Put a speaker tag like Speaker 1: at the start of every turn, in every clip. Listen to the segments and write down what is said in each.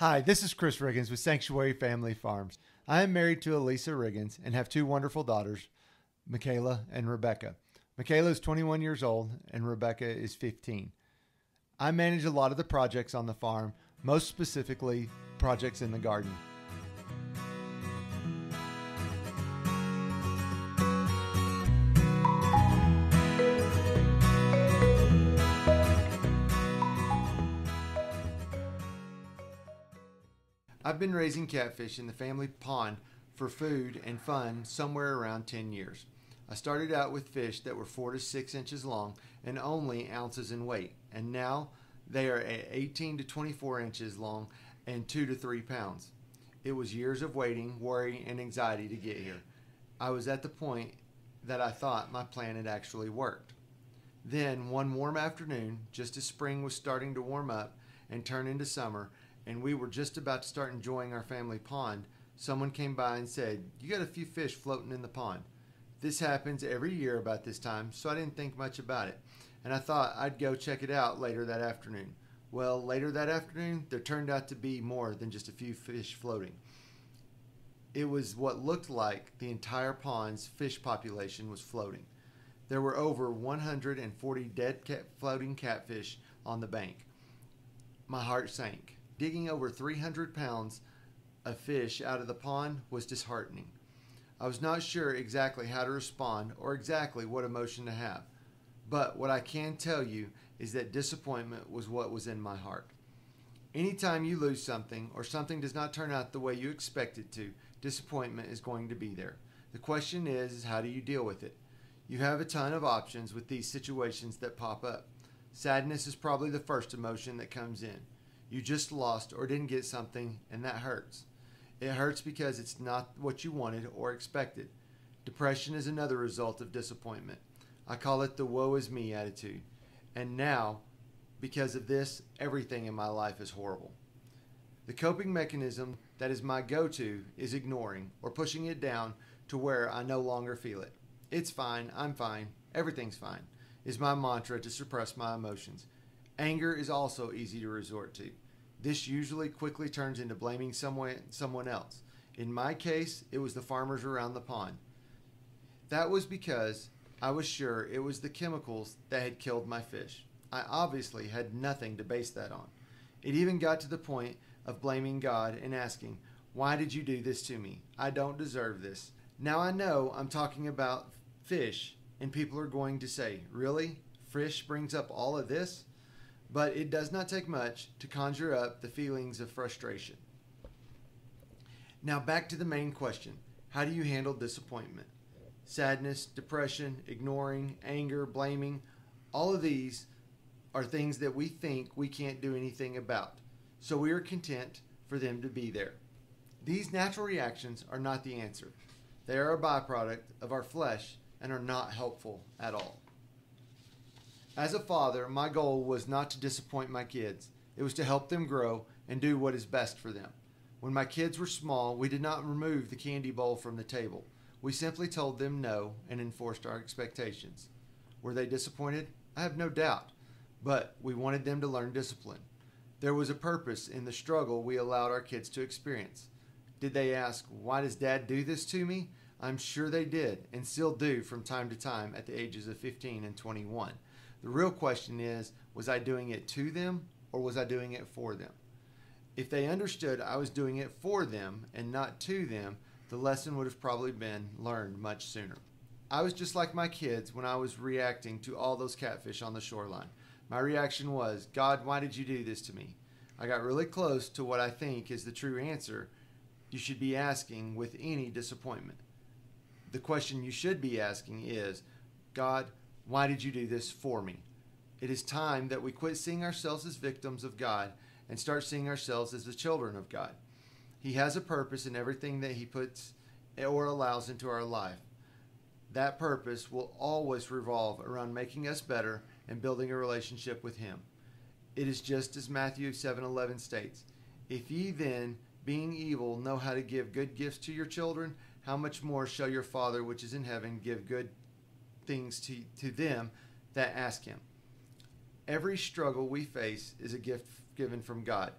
Speaker 1: Hi, this is Chris Riggins with Sanctuary Family Farms. I am married to Elisa Riggins and have two wonderful daughters, Michaela and Rebecca. Michaela is 21 years old and Rebecca is 15. I manage a lot of the projects on the farm, most specifically projects in the garden. I've been raising catfish in the family pond for food and fun somewhere around 10 years. I started out with fish that were 4 to 6 inches long and only ounces in weight, and now they are at 18 to 24 inches long and 2 to 3 pounds. It was years of waiting, worry, and anxiety to get here. I was at the point that I thought my plan had actually worked. Then, one warm afternoon, just as spring was starting to warm up and turn into summer, and we were just about to start enjoying our family pond, someone came by and said, "You got a few fish floating in the pond." This happens every year about this time, so I didn't think much about it, and I thought I'd go check it out later that afternoon. Well, later that afternoon, there turned out to be more than just a few fish floating. It was what looked like the entire pond's fish population was floating. There were over 140 dead floating catfish on the bank. My heart sank. Digging over 300 pounds of fish out of the pond was disheartening. I was not sure exactly how to respond or exactly what emotion to have. But what I can tell you is that disappointment was what was in my heart. Anytime you lose something or something does not turn out the way you expect it to, disappointment is going to be there. The question is how do you deal with it? You have a ton of options with these situations that pop up. Sadness is probably the first emotion that comes in. You just lost or didn't get something, and that hurts. It hurts because it's not what you wanted or expected. Depression is another result of disappointment. I call it the woe is me attitude. And now, because of this, everything in my life is horrible. The coping mechanism that is my go-to is ignoring or pushing it down to where I no longer feel it. It's fine, I'm fine, everything's fine, is my mantra to suppress my emotions. Anger is also easy to resort to. This usually quickly turns into blaming someone else. In my case, it was the farmers around the pond. That was because I was sure it was the chemicals that had killed my fish. I obviously had nothing to base that on. It even got to the point of blaming God and asking, "Why did you do this to me? I don't deserve this." Now I know I'm talking about fish, and people are going to say, "Really? Fish brings up all of this?" But it does not take much to conjure up the feelings of frustration. Now back to the main question. How do you handle disappointment? Sadness, depression, ignoring, anger, blaming, all of these are things that we think we can't do anything about. So we are content for them to be there. These natural reactions are not the answer. They are a byproduct of our flesh and are not helpful at all. As a father, my goal was not to disappoint my kids. It was to help them grow and do what is best for them. When my kids were small, we did not remove the candy bowl from the table. We simply told them no and enforced our expectations. Were they disappointed? I have no doubt. But we wanted them to learn discipline. There was a purpose in the struggle we allowed our kids to experience. Did they ask, "Why does Dad do this to me?" I'm sure they did and still do from time to time at the ages of 15 and 21. The real question is, was I doing it to them or was I doing it for them? If they understood I was doing it for them and not to them, the lesson would have probably been learned much sooner. I was just like my kids when I was reacting to all those catfish on the shoreline. My reaction was, "God, why did you do this to me?" I got really close to what I think is the true answer you should be asking with any disappointment. The question you should be asking is, "God, why did you do this for me?" It is time that we quit seeing ourselves as victims of God and start seeing ourselves as the children of God. He has a purpose in everything that He puts or allows into our life. That purpose will always revolve around making us better and building a relationship with Him. It is just as Matthew 7:11 states, "If ye then, being evil, know how to give good gifts to your children, how much more shall your Father which is in heaven give good things to them that ask Him." Every struggle we face is a gift given from God.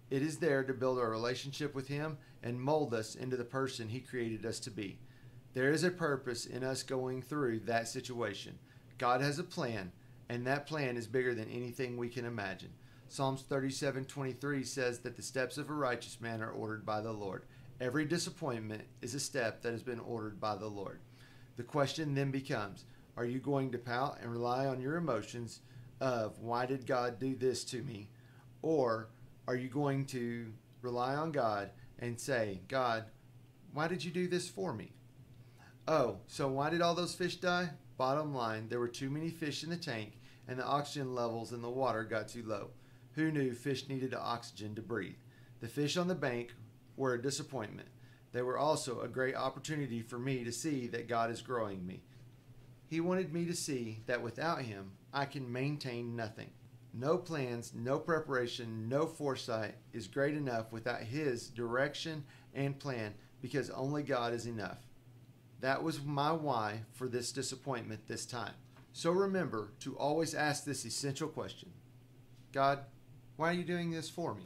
Speaker 1: It is there to build our relationship with Him and mold us into the person He created us to be. There is a purpose in us going through that situation. God has a plan, and that plan is bigger than anything we can imagine. Psalms 37:23 says that the steps of a righteous man are ordered by the Lord. Every disappointment is a step that has been ordered by the Lord. The question then becomes, are you going to pout and rely on your emotions of, why did God do this to me? Or are you going to rely on God and say, God, why did you do this for me? Oh, so why did all those fish die? Bottom line, there were too many fish in the tank and the oxygen levels in the water got too low. Who knew fish needed oxygen to breathe? The fish on the bank were a disappointment. They were also a great opportunity for me to see that God is growing me. He wanted me to see that without Him, I can maintain nothing. No plans, no preparation, no foresight is great enough without His direction and plan, because only God is enough. That was my why for this disappointment this time. So remember to always ask this essential question. God, why are you doing this for me?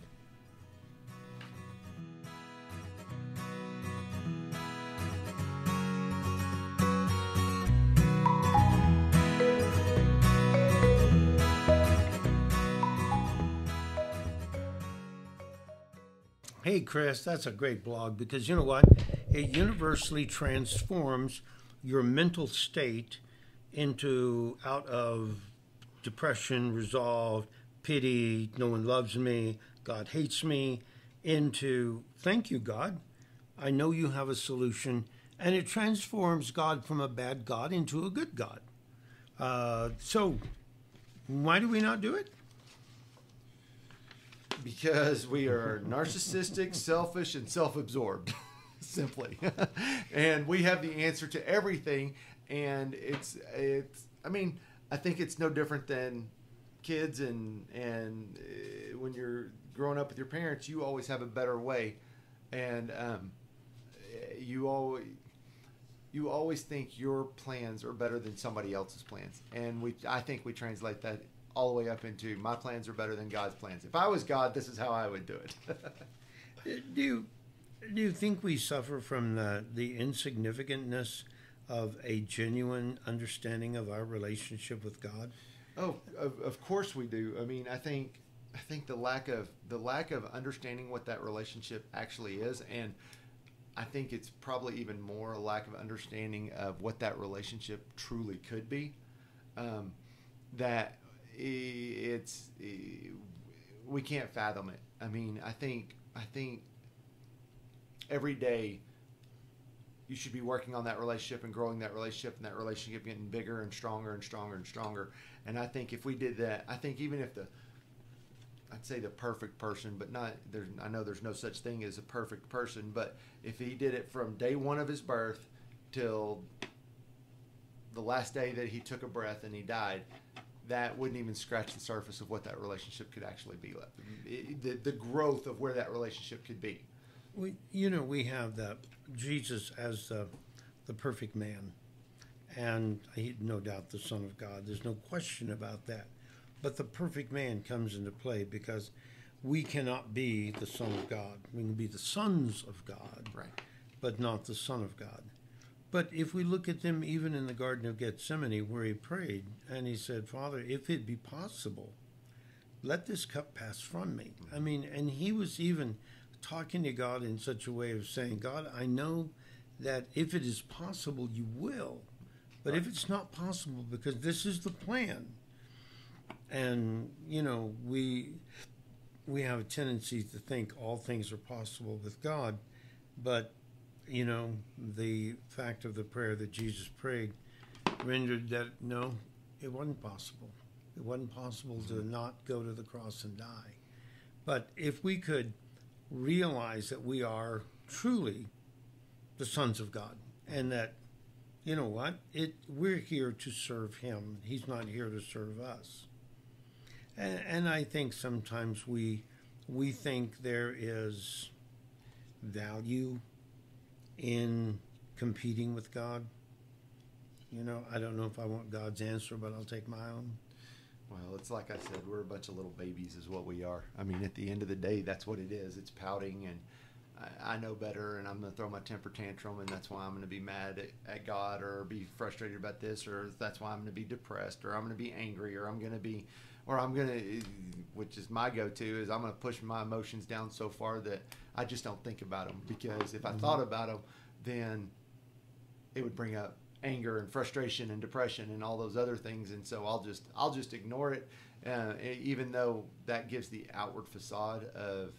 Speaker 2: Hey, Chris, that's a great blog because you know what? It universally transforms your mental state into out of depression, resolve, pity, no one loves me, God hates me, into thank you, God. I know you have a solution. And it transforms God from a bad God into a good God. So why do we not do it?
Speaker 1: Because we are narcissistic, selfish, and self-absorbed, simply. And we have the answer to everything. And I mean, I think it's no different than kids and when you're growing up with your parents, you always have a better way. And you always think your plans are better than somebody else's plans. And I think we translate that all the way up into my plans are better than God's plans. If I was God, this is how I would do it.
Speaker 2: Do you think we suffer from the insignificantness of a genuine understanding of our relationship with God?
Speaker 1: Oh, of course we do. I mean, I think the lack of understanding what that relationship actually is, and I think it's probably even more a lack of understanding of what that relationship truly could be. That we can't fathom it. I mean, I think every day you should be working on that relationship and growing that relationship, and that relationship getting bigger and stronger and stronger and stronger. And I think if we did that, I think even if I'd say the perfect person, but I know there's no such thing as a perfect person, but if he did it from day one of his birth till the last day that he took a breath and he died, that wouldn't even scratch the surface of what that relationship could actually be like. The growth of where that relationship could be.
Speaker 2: We have that Jesus as the perfect man, and he, no doubt the Son of God. There's no question about that. But the perfect man comes into play because we cannot be the Son of God. We can be the sons of God,
Speaker 1: right,
Speaker 2: but not the Son of God. But if we look at them even in the Garden of Gethsemane where he prayed and he said, Father, if it be possible, let this cup pass from me. I mean, and he was even talking to God in such a way of saying, God, I know that if it is possible, you will. But if it's not possible, because this is the plan. And, we have a tendency to think all things are possible with God. But, the fact of the prayer that Jesus prayed rendered that, no, it wasn't possible. It wasn't possible to not go to the cross and die. But if we could realize that we are truly the sons of God, and that, you know what, we're here to serve him. He's not here to serve us. And I think sometimes we think there is value in competing with God. I don't know if I want God's answer, but I'll take my own.
Speaker 1: Well, it's like I said, we're a bunch of little babies is what we are. I mean, at the end of the day, that's what it is. It's pouting, and I know better, and I'm going to throw my temper tantrum, and that's why I'm going to be mad at God, or be frustrated about this, or that's why I'm going to be depressed, or I'm going to be angry, or I'm going to, which is my go-to, is I'm going to push my emotions down so far that I just don't think about them. Because if I thought about them, then it would bring up anger and frustration and depression and all those other things, and so I'll just ignore it, even though that gives the outward facade of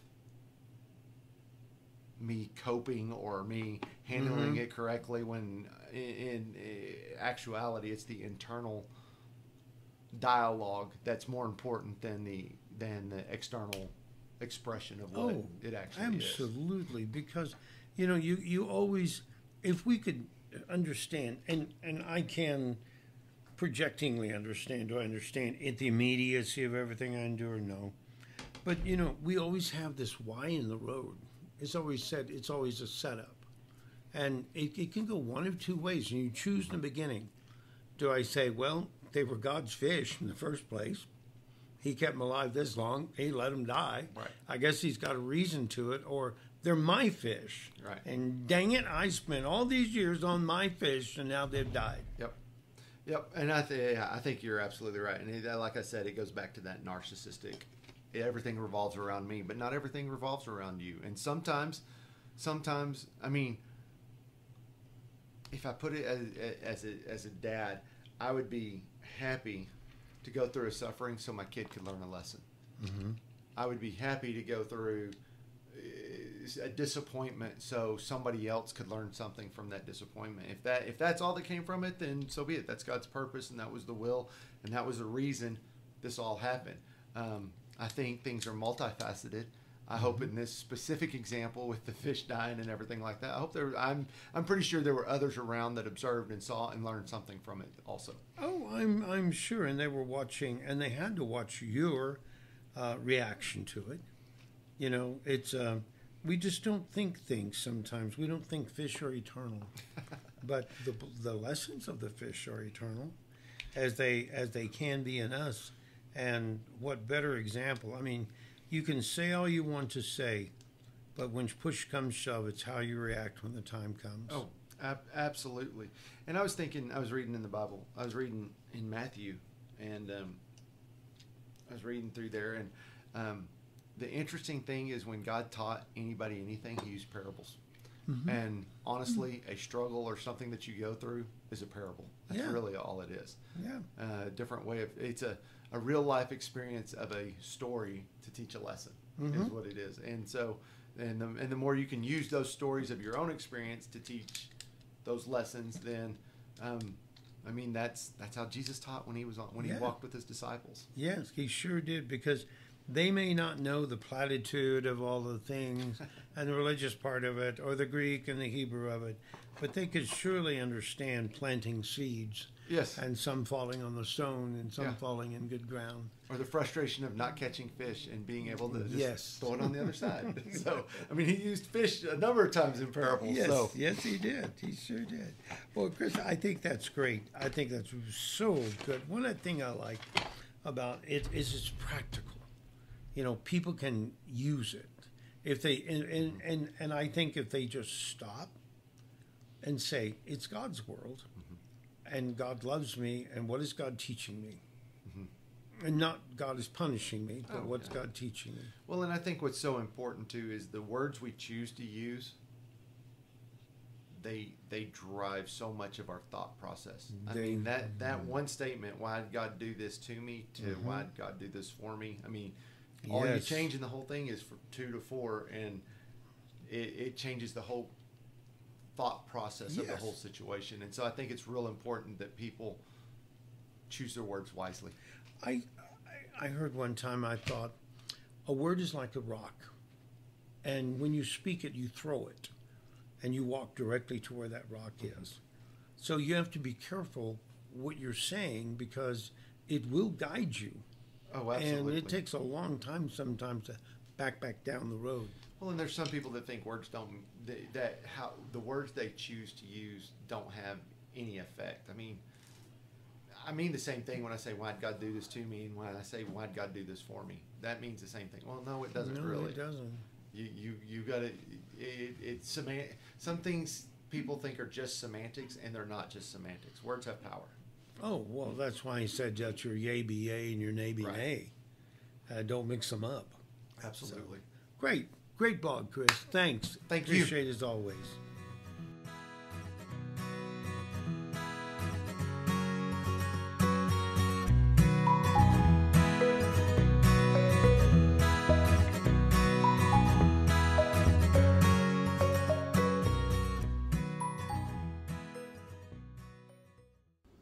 Speaker 1: me coping or me handling it correctly, when in actuality it's the internal dialogue that's more important than the external expression of what it actually is.
Speaker 2: Absolutely, because you always, if we could understand, and I can projectingly understand. Do I understand it, the immediacy of everything I endure? No. But, we always have this why in the road. It's always said it's always a setup. And it can go one of two ways, and you choose in the beginning. Do I say, well, they were God's fish in the first place. He kept them alive this long. He let them die.
Speaker 1: Right.
Speaker 2: I guess he's got a reason to it. Or they're my fish.
Speaker 1: Right.
Speaker 2: And dang it, I spent all these years on my fish, and now they've died.
Speaker 1: Yep. And I think you're absolutely right. And like I said, it goes back to that narcissistic. Everything revolves around me, but not everything revolves around you. And sometimes, I mean, if I put it as a dad, I would be happy to go through a suffering so my kid could learn a lesson.
Speaker 2: Mm-hmm.
Speaker 1: I would be happy to go through a disappointment so somebody else could learn something from that disappointment. If that's all that came from it, then so be it. That's God's purpose, and that was the will, and that was the reason this all happened. I think things are multifaceted. I hope in this specific example with the fish dying and everything like that, I hope I'm pretty sure there were others around that observed and saw and learned something from it also.
Speaker 2: Oh, I'm sure, and they were watching, and they had to watch your reaction to it. It's we just don't think things sometimes. We don't think fish are eternal, but the lessons of the fish are eternal, as they can be in us. And what better example? I mean, you can say all you want to say, but when push comes shove, it's how you react when the time comes.
Speaker 1: Oh, absolutely. And I was reading in the Bible. I was reading in Matthew, and I was reading through there, and the interesting thing is when God taught anybody anything, he used parables. Mm-hmm. And honestly, a struggle or something that you go through is a parable. That's really all it is.
Speaker 2: Yeah.
Speaker 1: Different way of, it's a real life experience of a story to teach a lesson is what it is. And so, and the more you can use those stories of your own experience to teach those lessons, then, I mean, that's how Jesus taught when he walked with his disciples.
Speaker 2: Yes, he sure did, because they may not know the platitude of all the things and the religious part of it, or the Greek and the Hebrew of it, but they could surely understand planting seeds.
Speaker 1: Yes.
Speaker 2: And some falling on the stone and some falling in good ground.
Speaker 1: Or the frustration of not catching fish and being able to just throw it on the other side. So, I mean, he used fish a number of times in parables.
Speaker 2: Yes, he did. He sure did. Well, Chris, I think that's great. I think that's so good. One thing I like about it is it's practical. People can use it. If they and I think if they just stop and say, it's God's world, and God loves me, and what is God teaching me? Mm-hmm. And not God is punishing me, but what's God teaching me?
Speaker 1: Well, and I think what's so important, too, is the words we choose to use, they drive so much of our thought process. I mean, that one statement, why did God do this to me, to why did God do this for me? I mean, all you change in the whole thing is from 2 to 4, and it changes the whole thought process of the whole situation. And so I think it's real important that people choose their words wisely.
Speaker 2: I heard one time, I thought, a word is like a rock, and when you speak it, you throw it, and you walk directly to where that rock is. So you have to be careful what you're saying, because it will guide you.
Speaker 1: Oh, absolutely.
Speaker 2: And it takes a long time sometimes to back down the road.
Speaker 1: Well, and there's some people that think words how the words they choose to use don't have any effect. I mean, I mean the same thing when I say, why'd God do this to me? And when I say, why'd God do this for me? That means the same thing. Well, no, it doesn't really.
Speaker 2: No, it doesn't.
Speaker 1: You got to, it's some things people think are just semantics, and they're not just semantics. Words have power.
Speaker 2: Oh, well, that's why he said that your yea be yea and your nay be nay. Don't mix them up.
Speaker 1: Absolutely.
Speaker 2: So, great blog, Chris. Thanks.
Speaker 1: Thank you.
Speaker 2: Appreciate it as always.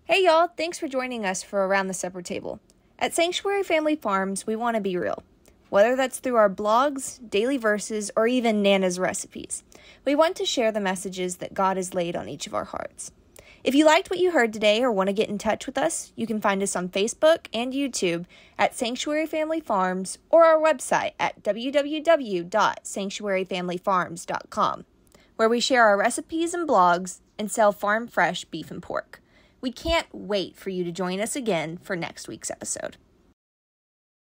Speaker 3: Hey y'all, thanks for joining us for Around the Supper Table. At Sanctuary Family Farms, we want to be real. Whether that's through our blogs, daily verses, or even Nana's recipes, we want to share the messages that God has laid on each of our hearts. If you liked what you heard today or want to get in touch with us, you can find us on Facebook and YouTube at Sanctuary Family Farms or our website at www.sanctuaryfamilyfarms.com, where we share our recipes and blogs and sell farm fresh beef and pork. We can't wait for you to join us again for next week's episode.